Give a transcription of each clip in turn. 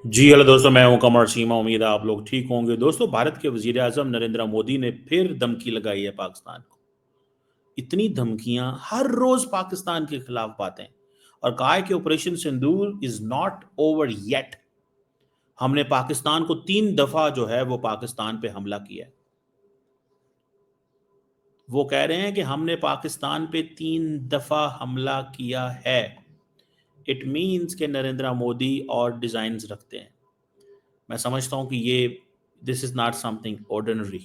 जी hello दोस्तों, मैं हूं कमर सीमा। उम्मीद है आप लोग ठीक होंगे। दोस्तों, भारत के वजीर आजम नरेंद्र मोदी ने फिर धमकी लगाई है पाकिस्तान को। इतनी धमकियां, हर रोज पाकिस्तान के खिलाफ बातें, और कहा है कि operation Sindoor is not over yet. हमने पाकिस्तान को 3 दफा जो है वो पाकिस्तान पे हमला किया है। वो कह रहे हैं कि हमने पाकिस्तान पे 3 दफा हमला किया है। इट मीन्स के नरेंद्र मोदी और डिजाइन रखते हैं। मैं समझता हूं कि ये this is not something ordinary.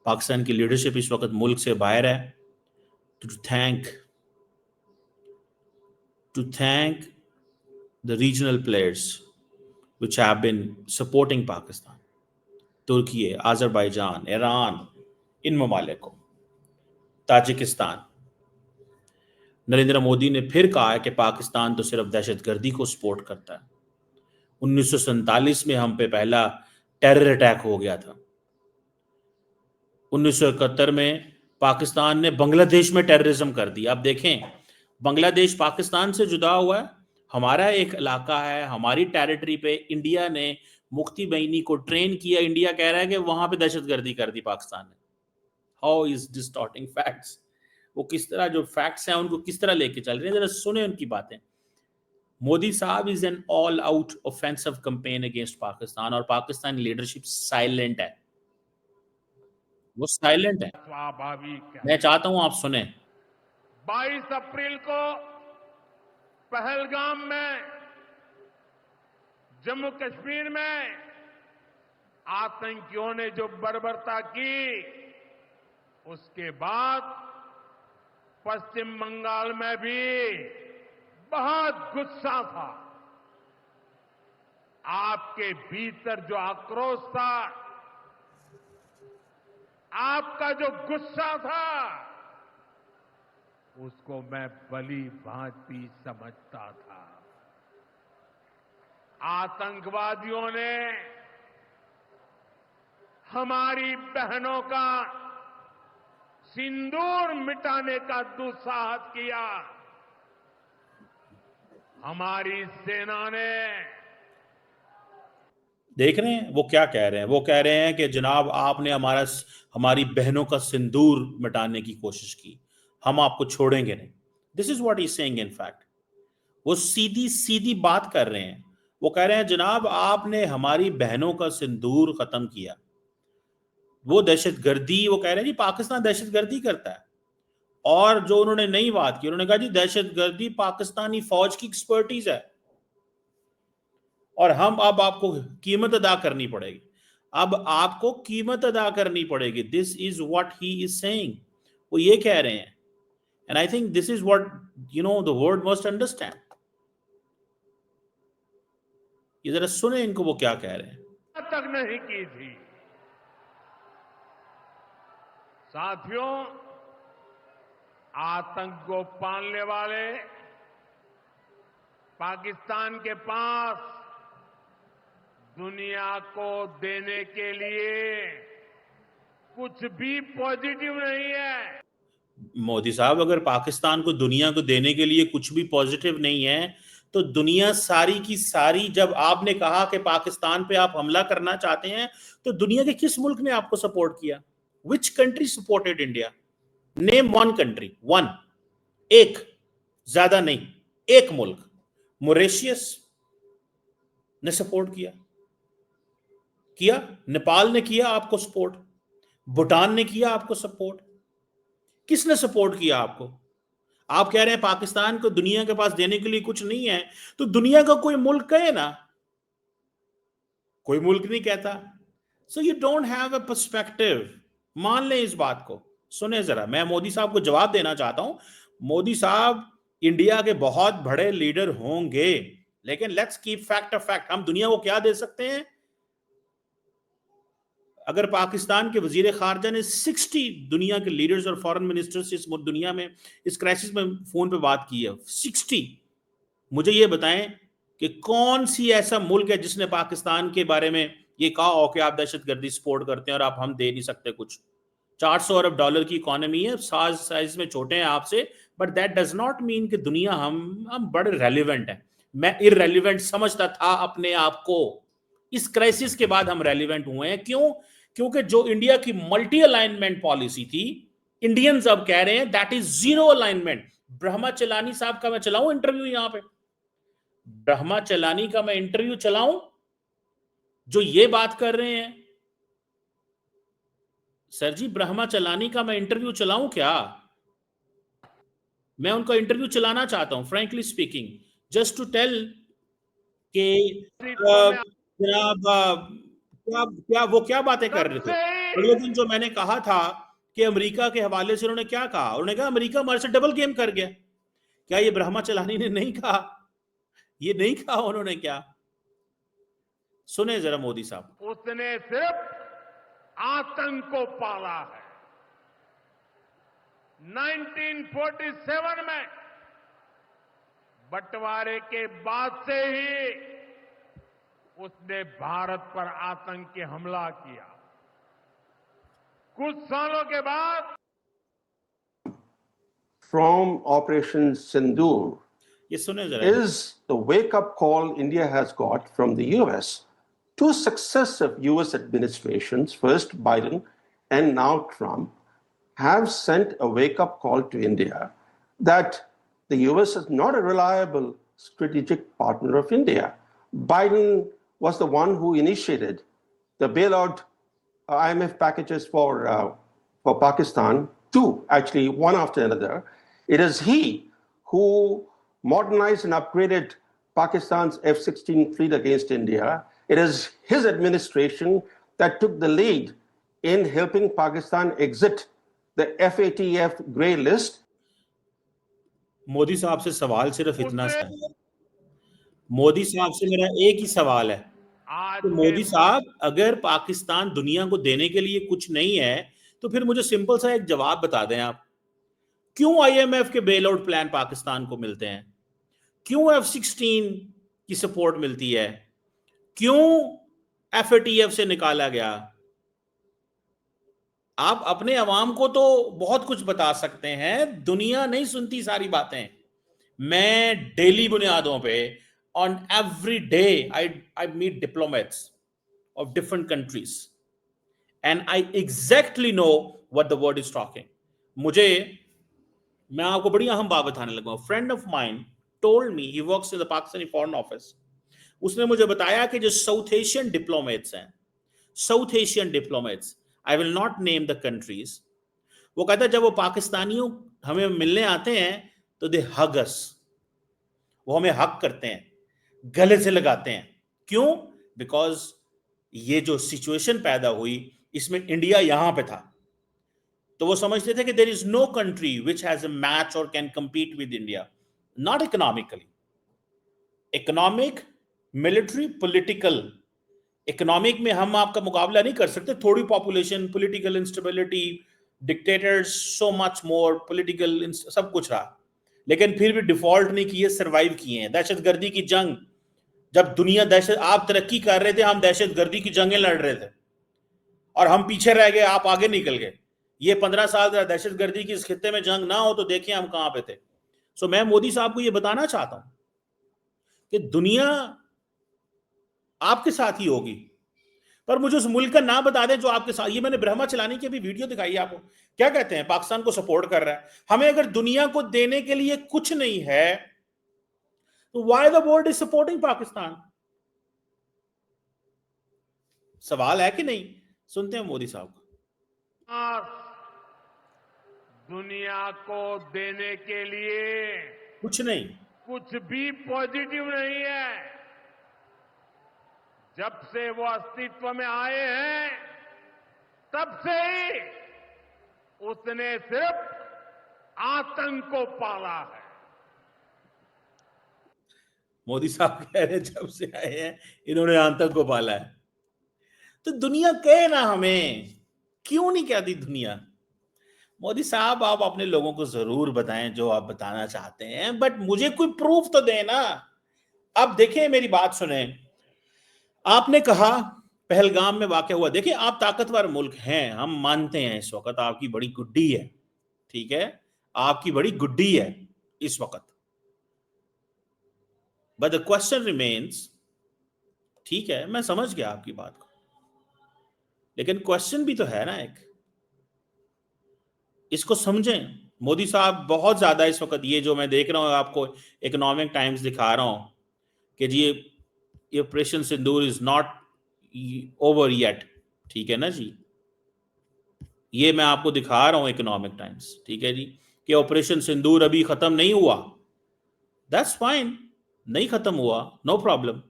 Pakistan की लीडरशिप इस वक्त मुल्क से बाहर है। To thank to thank the regional players which have been supporting Pakistan, Turkey, Azerbaijan, Iran, इन ममालिक को, ताजिकिस्तान। नरेंद्र मोदी ने फिर कहा है कि पाकिस्तान तो सिर्फ दहशतगर्दी को सपोर्ट करता है। 1947 में हम पे पहला टेरर अटैक हो गया था। 1971 में पाकिस्तान ने बांग्लादेश में टेररिज्म कर दिया। अब देखें, बांग्लादेश पाकिस्तान से जुदा हुआ है, हमारा एक इलाका है, हमारी टेरिटरी पे इंडिया ने मुफ्ती बईनी को ट्रेन किया। इंडिया कह रहा है कि वहां पे दहशतगर्दी कर दी पाकिस्तान ने। How is distorting facts. वो किस तरह जो फैक्ट्स हैं उनको किस तरह लेके चल रहे हैं, जरा सुने उनकी बातें। मोदी साहब is an all out offensive campaign against Pakistan, और पाकिस्तानी लीडरशिप साइलेंट है। वो साइलेंट है। स्वाभाविक मैं है। चाहता हूं आप सुने। 22 अप्रैल को पहलगाम में, जम्मू कश्मीर में आतंकियों ने जो बर्बरता की, उसके बाद पश्चिम बंगाल में भी बहुत गुस्सा था। आपके भीतर जो आक्रोश था, आपका जो गुस्सा था, उसको मैं भली भांति समझता था। आतंकवादियों ने हमारी बहनों का सिंदूर मिटाने का दुस्साहस किया। हमारी सेना ने देख रहे हैं वो क्या कह रहे हैं। वो कह रहे हैं कि जनाब आपने हमारी बहनों का सिंदूर मिटाने की कोशिश की, हम आपको छोड़ेंगे नहीं। This is what he saying in fact. वो सीधी सीधी बात कर रहे हैं। वो कह रहे हैं जनाब आपने हमारी बहनों का सिंदूर खत्म किया। वो दहशतगर्दी, वो कह रहे हैं जी पाकिस्तान दहशतगर्दी करता है। और जो उन्होंने नई बात की, उन्होंने कहा जी दहशतगर्दी पाकिस्तानी फौज की एक्सपर्टीज है, और हम अब आपको कीमत अदा करनी पड़ेगी। अब आपको कीमत अदा करनी पड़ेगी। This is what he is saying. वो ये कह रहे हैं। And I think this is what the world must understand. ये जरा सुने इनको वो क्या कह रहे हैं। तक नहीं की थी। साथियों, आतंक को पालने वाले पाकिस्तान के पास दुनिया को देने के लिए कुछ भी पॉजिटिव नहीं है। मोदी साहब, अगर पाकिस्तान को दुनिया को देने के लिए कुछ भी पॉजिटिव नहीं है, तो दुनिया सारी की सारी, जब आपने कहा कि पाकिस्तान पे आप हमला करना चाहते हैं, तो दुनिया के किस मुल्क ने आपको सपोर्ट किया? Which country supported India? Name one country, one, एक, ज्यादा नहीं, एक मुल्क। मॉरिशियस ने सपोर्ट किया, किया। नेपाल ने किया आपको सपोर्ट। भूटान ने किया आपको सपोर्ट। किसने सपोर्ट किया आपको? आप कह रहे हैं पाकिस्तान को दुनिया के पास देने के लिए कुछ नहीं है, तो दुनिया का कोई मुल्क कहे ना। कोई मुल्क नहीं कहता। So you don't have a perspective. मान लें इस बात को। सुने जरा, मैं मोदी साहब को जवाब देना चाहता हूं। मोदी साहब इंडिया के बहुत बड़े लीडर होंगे, लेकिन let's keep fact a fact. हम दुनिया को क्या दे सकते हैं? अगर पाकिस्तान के वजीर खारजा ने 60 दुनिया के लीडर्स और फॉरेन मिनिस्टर्स इस दुनिया में इस क्राइसिस में फोन पे बात की है, 60, मुझे ये बताएं कि कौन सी ऐसा मुल्क है जिसने पाकिस्तान के बारे में ये कहा हो कि आप दहशतगर्दी सपोर्ट करते हैं और आप हम दे नहीं सकते कुछ। $400 अरब की इकोनॉमी है, साइज में छोटे हैं आपसे, but that does not mean कि दुनिया हम बड़े रेलिवेंट हैं। मैं इररेलेवेंट समझता था अपने आप को। इस क्राइसिस के बाद हम रेलिवेंट हुए हैं। क्यों? क्योंकि जो इंडिया की मल्टी अलाइनमेंट पॉलिसी थी, इंडियंस अब कह रहे हैं that is zero alignment. Brahma चलानी साहब का मैं चलाऊं इंटरव्यू यहां पे? ब्रह्मा चलानी का मैं इंटरव्यू चलाऊं जो ये बात कर रहे हैं? सर जी, ब्रह्मा चलानी का मैं इंटरव्यू चलाऊं क्या? मैं उनका इंटरव्यू चलाना चाहता हूं, frankly speaking, just to tell कि अस्तित्व में जनाब क्या क्या वो क्या बातें कर तब रहे थे? से अगले दिन जो मैंने कहा था कि अमेरिका के हवाले से उन्होंने क्या कहा, उन्होंने कहा अमेरिका हमारे से डबल गेम कर गया। क्या ये ब्रह्मा चलानी ने नहीं कहा? ये नहीं कहा उन्होंने क्या? सुने जरा मोदी साहब। उसने सिर्फ आतंक को पाला है। 1947 में बंटवारे के बाद से ही उसने भारत पर आतंकी हमला किया। कुछ सालों के बाद from Operation Sindoor ये सुने जरा। is the wake-up call India has got from the US. Two successive US administrations, first Biden and now Trump, have sent a wake-up call to India that the US is not a reliable strategic partner of India. Biden was the one who initiated the bailout IMF packages for Pakistan, two actually, one after another. It is he who modernized and upgraded Pakistan's F-16 fleet against India. It is his administration that took the lead in helping Pakistan exit the FATF grey list. Modi साहब से सवाल सिर्फ इतना सा उसने है। मोदी साहब से मेरा एक ही सवाल है आज कि के मोदी साहब, अगर पाकिस्तान दुनिया को देने के लिए कुछ नहीं है तो फिर मुझे सिंपल सा एक जवाब बता दें आप, क्यों आईएमएफ के बेल आउट प्लान पाकिस्तान को मिलते हैं? क्यों F-16 की सपोर्ट मिलती है? क्यों FATF से निकाला गया? आप अपने अवाम को तो बहुत कुछ बता सकते हैं, दुनिया नहीं सुनती सारी बातें। मैं डेली बुनियादों पे on every day I meet diplomats of different countries and I exactly know what the world is talking. मुझे, मैं आपको बड़ी अहम बात बताने लगा। Friend of mine told me, he works in the Pakistani foreign office, उसने मुझे बताया कि जो साउथ एशियन डिप्लोमेट्स हैं, South Asian diplomats, I will not name the countries, वो कहता है जब वो पाकिस्तानियों हमें मिलने आते हैं तो दे हग अस, वो हमें हक करते हैं, गले से लगाते हैं। क्यों? बिकॉज ये जो सिचुएशन पैदा हुई इसमें इंडिया यहां पे था, तो वो समझते थे कि there is no country which has a match or can compete with India, not economically, economic, military, political. Economic में हम आपका मुकाबला नहीं कर सकते, थोड़ी population, political instability, dictators, so much more political, सब कुछ रहा, लेकिन फिर भी डिफॉल्ट नहीं किए, सरवाइव किए हैं। दहशतगर्दी की जंग, जब दुनिया दहशत, आप तरक्की कर रहे थे, हम दहशतगर्दी की जंगें लड़ रहे थे और हम पीछे रह गए, आप आगे निकल गए। ये 15 साल दहशतगर्दी की इस खित्ते में जंग ना हो तो देखिए हम कहां पे थे। सो मैं मोदी साहब को ये बताना चाहता हूं कि दुनिया आपके साथ ही होगी, पर मुझे उस मुल्क का नाम बता दें जो आपके साथ। ये मैंने ब्रह्मा चलानी की अभी वीडियो दिखाई आपको, क्या कहते हैं, पाकिस्तान को सपोर्ट कर रहा है। हमें अगर दुनिया को देने के लिए कुछ नहीं है तो why the world is supporting Pakistan? सवाल है कि नहीं? सुनते हैं मोदी साहब को। दुनिया को देने के लिए कुछ नहीं, कुछ भी पॉजिटिव नहीं है। जब से वो अस्तित्व में आए हैं तब से ही उसने सिर्फ आतंक को पाला है। मोदी साहब कह रहे हैं जब से आए हैं इन्होंने आतंक को पाला है। तो दुनिया कहे ना, हमें क्यों नहीं कहती दुनिया? मोदी साहब, आप अपने लोगों को जरूर बताएं जो आप बताना चाहते हैं, बट मुझे कोई प्रूफ तो देना। अब देखें, मेरी बात सुने, आपने कहा पहलगाम में वाकया हुआ। देखिए, आप ताकतवर मुल्क हैं, हम मानते हैं, इस वक्त आपकी बड़ी गुड्डी है, ठीक है, आपकी बड़ी गुड्डी है इस वक्त, बट द क्वेश्चन रिमेन्स, ठीक है मैं समझ गया आपकी बात को, लेकिन क्वेश्चन भी तो है ना एक, इसको समझें। मोदी साहब बहुत ज्यादा इस वक्त, ये जो मैं देख रहा हूं आपको इकोनॉमिक टाइम्स दिखा रहा हूं कि जी ये operation Sindoor is not over yet, ठीक है ना जी, ये मैं आपको दिखा रहा हूं इकोनॉमिक टाइम्स, ठीक है जी, कि ऑपरेशन सिंदूर अभी खत्म नहीं हुआ। दैट्स फाइन, नहीं खत्म हुआ, नो प्रॉब्लम।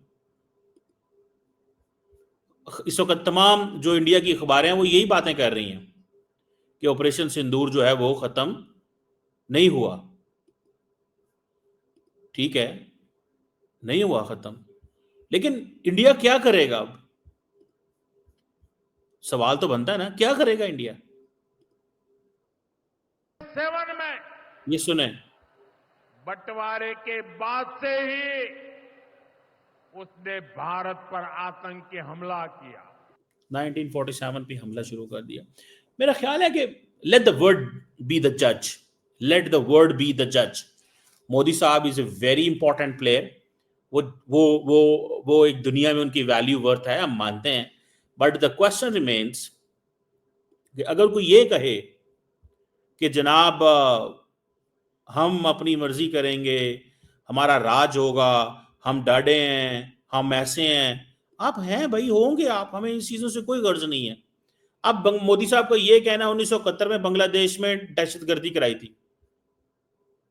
इस वक्त तमाम जो इंडिया की अखबारें हैं वो यही बातें कर रही हैं कि ऑपरेशन सिंदूर जो है वो खत्म नहीं हुआ, ठीक है, नहीं हुआ खत्म, लेकिन इंडिया क्या करेगा अब? सवाल तो बनता है ना, क्या करेगा इंडिया? 7 में ये सुने, बंटवारे के बाद से ही उसने भारत पर आतंकी हमला किया। 1947 पे हमला शुरू कर दिया। मेरा ख्याल है कि let the word be the जज, let the word be the जज। मोदी साहब is a very important player, वो एक दुनिया में उनकी वैल्यू वर्थ है, हम मानते हैं, बट द क्वेश्चन रिमेन्स कि अगर कोई ये कहे कि जनाब हम अपनी मर्जी करेंगे, हमारा राज होगा, हम डरे हैं, हम ऐसे हैं, आप हैं भाई, होंगे आप, हमें इन चीजों से कोई गर्ज नहीं है। अब मोदी साहब को ये कहना 1971 में बांग्लादेश में दहशतगर्दी कराई थी,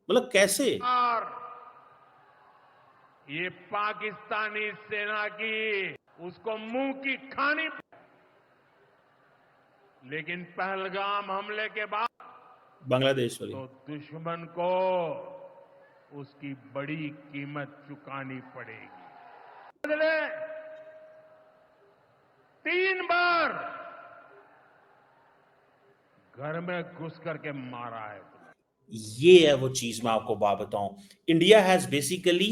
मतलब कैसे? और ये पाकिस्तानी सेना की उसको मुंह की खानी, लेकिन पहलगाम हमले के बाद बांग्लादेश वाली तो दुश्मन को उसकी बड़ी कीमत चुकानी पड़ेगी। बदले 3 बार घर में घुस करके मारा है। ये है वो चीज मैं आपको बात बताऊं, इंडिया हैज बेसिकली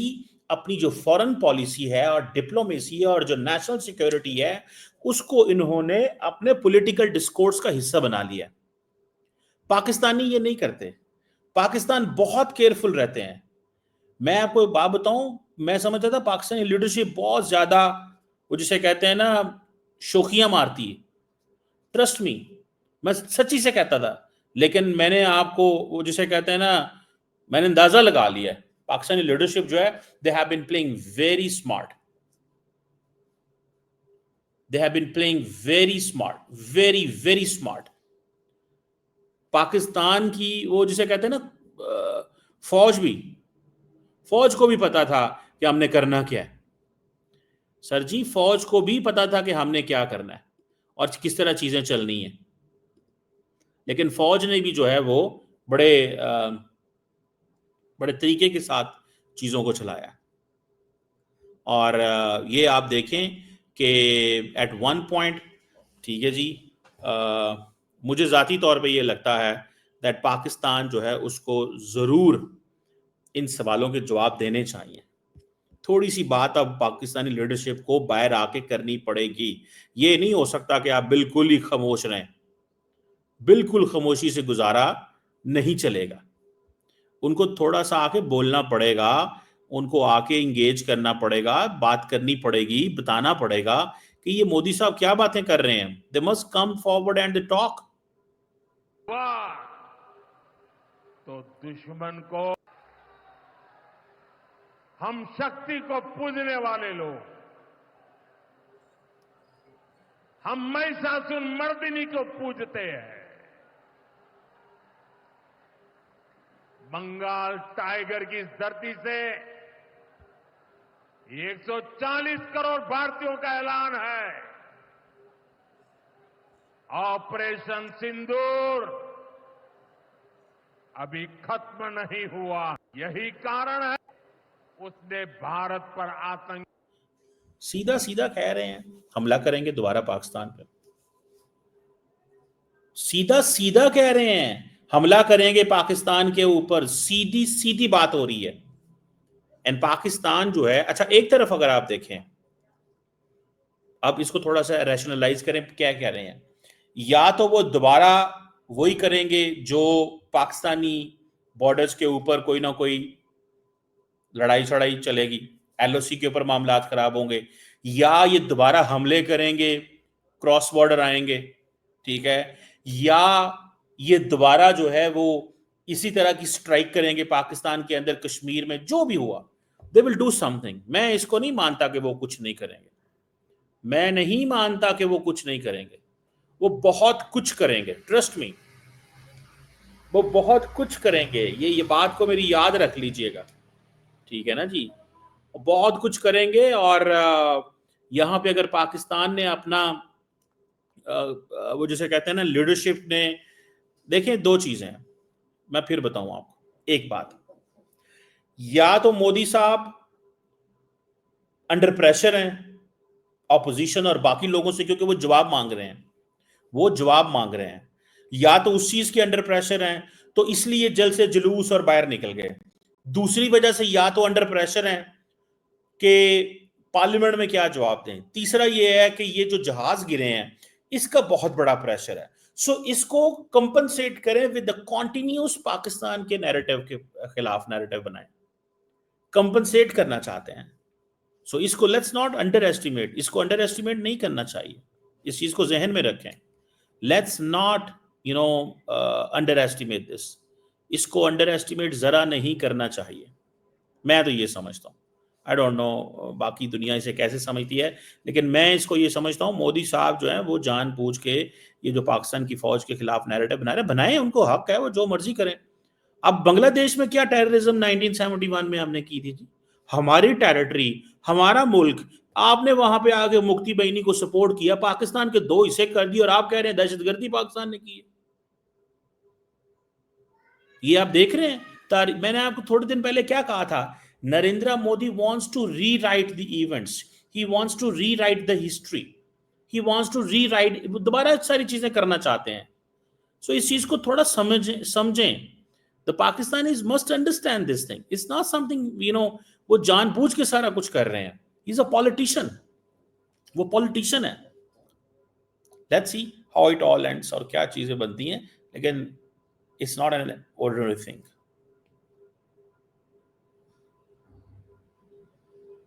अपनी जो फॉरेन पॉलिसी है और डिप्लोमेसी है और जो नेशनल सिक्योरिटी है उसको इन्होंने अपने पॉलिटिकल डिस्कोर्स का हिस्सा बना लिया। पाकिस्तानी ये नहीं करते, पाकिस्तान बहुत केयरफुल रहते हैं। मैं आपको एक बात बताऊं, मैं समझता था पाकिस्तानी लीडरशिप बहुत ज्यादा, वो जिसे कहते हैं ना, शोखियां मारती है। ट्रस्ट मी, मैं सच्ची से कहता था, लेकिन मैंने आपको वो जिसे कहते हैं ना, मैंने अंदाजा लगा लिया है पाकिस्तानी लीडरशिप जो है, they have been playing very smart, they have been playing very smart, very very smart. Pakistan की वो जिसे कहते हैं ना, फौज को भी पता था कि हमने करना क्या है। सर जी, फौज को भी पता था कि हमने क्या करना है और किस तरह चीजें चलनी है, लेकिन फौज ने भी जो है वो बड़े तरीके के साथ चीजों को चलाया। और ये आप देखें कि एट वन पॉइंट, ठीक है जी, मुझे जाती तौर पे ये लगता है दैट पाकिस्तान जो है उसको जरूर इन सवालों के जवाब देने चाहिए। थोड़ी सी बात अब पाकिस्तानी लीडरशिप को बाहर आके करनी पड़ेगी। ये नहीं हो सकता कि आप बिल्कुल ही खामोश रहें, बिल्कुल खामोशी से गुजारा नहीं चलेगा। उनको थोड़ा सा आके बोलना पड़ेगा, उनको आके इंगेज करना पड़ेगा, बात करनी पड़ेगी, बताना पड़ेगा कि ये मोदी साहब क्या बातें कर रहे हैं। They must come forward and they talk. तो दुश्मन को, हम शक्ति को पूजने वाले लोग, हम महिषासुर मर्दिनी को पूजते हैं, बंगाल टाइगर की इस धरती से 140 करोड़ भारतीयों का ऐलान है। ऑपरेशन सिंदूर अभी खत्म नहीं हुआ, यही कारण है उसने भारत पर आतंक, सीधा सीधा कह रहे हैं हमला करेंगे दोबारा पाकिस्तान पर, सीधा सीधा कह रहे हैं हमला करेंगे पाकिस्तान के ऊपर, सीधी सीधी बात हो रही है। एंड पाकिस्तान जो है, अच्छा एक तरफ अगर आप देखें, अब इसको थोड़ा सा रैशनलाइज करें, क्या कह रहे हैं, या तो वो दोबारा वही करेंगे जो पाकिस्तानी बॉर्डर्स के ऊपर कोई ना कोई लड़ाई चढ़ाई चलेगी, LOC के ऊपर मामलात खराब होंगे, या ये दोबारा हमले करेंगे, क्रॉस बॉर्डर आएंगे, ठीक है, या ये दोबारा जो है वो इसी तरह की स्ट्राइक करेंगे पाकिस्तान के अंदर, कश्मीर में, जो भी हुआ, दे विल डू समथिंग। मैं इसको नहीं मानता कि वो कुछ नहीं करेंगे, मैं नहीं मानता कि वो कुछ नहीं करेंगे, वो बहुत कुछ करेंगे, ट्रस्ट मी, वो बहुत कुछ करेंगे। ये बात को मेरी याद रख लीजिएगा, ठीक है ना जी, बहुत कुछ करेंगे। और यहाँ पे अगर पाकिस्तान ने अपना वो जैसे कहते हैं ना लीडरशिप ने, देखें दो चीजें हैं, मैं फिर बताऊं आपको एक बात, या तो मोदी साहब अंडर प्रेशर हैं ऑपोजिशन और बाकी लोगों से, क्योंकि वो जवाब मांग रहे हैं, वो जवाब मांग रहे हैं, या तो उस चीज के अंडर प्रेशर हैं तो इसलिए जल्द से जुलूस और बाहर निकल गए। दूसरी वजह से या तो अंडर प्रेशर हैं कि पार्लियामेंट में क्या जवाब दें। तीसरा ये है कि ये जो जहाज गिरे हैं इसका बहुत बड़ा प्रेशर है। सो इसको कंपनसेट करें विद द कॉन्टिन्यूस पाकिस्तान के नैरेटिव के खिलाफ नैरेटिव बनाएं, कंपनसेट करना चाहते हैं। सो इसको लेट्स नॉट अंडर एस्टिमेट, इसको अंडर एस्टिमेट नहीं करना चाहिए, इस चीज को जहन में रखें। Let's not under estimate this, इसको अंडर एस्टिमेट जरा नहीं करना चाहिए, मैं तो ये समझता हूँ। आई डोंट नो बाकी दुनिया इसे कैसे समझती है, लेकिन मैं इसको ये समझता हूँ मोदी साहब जो है वो जानबूझ के ये जो पाकिस्तान की फौज के खिलाफ नैरेटिव बना रहे, बनाए, उनको हक है, वो जो मर्जी करें। अब बांग्लादेश में क्या टेररिज्म 1971 में हमने की थी जी, हमारी टेरिटरी, हमारा मुल्क, आपने वहां पे आके मुफ्ती बईनी को सपोर्ट किया, पाकिस्तान के 2 हिस्से कर दिए और आप कह रहे हैं दहशतगर्दी पाकिस्तान ने की है। ये आप देख रहे हैं, मैंने आपको थोड़े दिन पहले क्या कहा था, Narendra Modi wants to rewrite the events, he wants to rewrite the history, he wants to rewrite, दोबारा सारी चीजें करना चाहते हैं। सो इस चीज को थोड़ा समझें। The Pakistanis must understand this thing. It's not something, वो जानबूझ के सारा कुछ कर रहे हैं। He's a politician. वो politician है। Let's see how it all ends और क्या चीजें बनती हैं, लेकिन it's not an ordinary thing.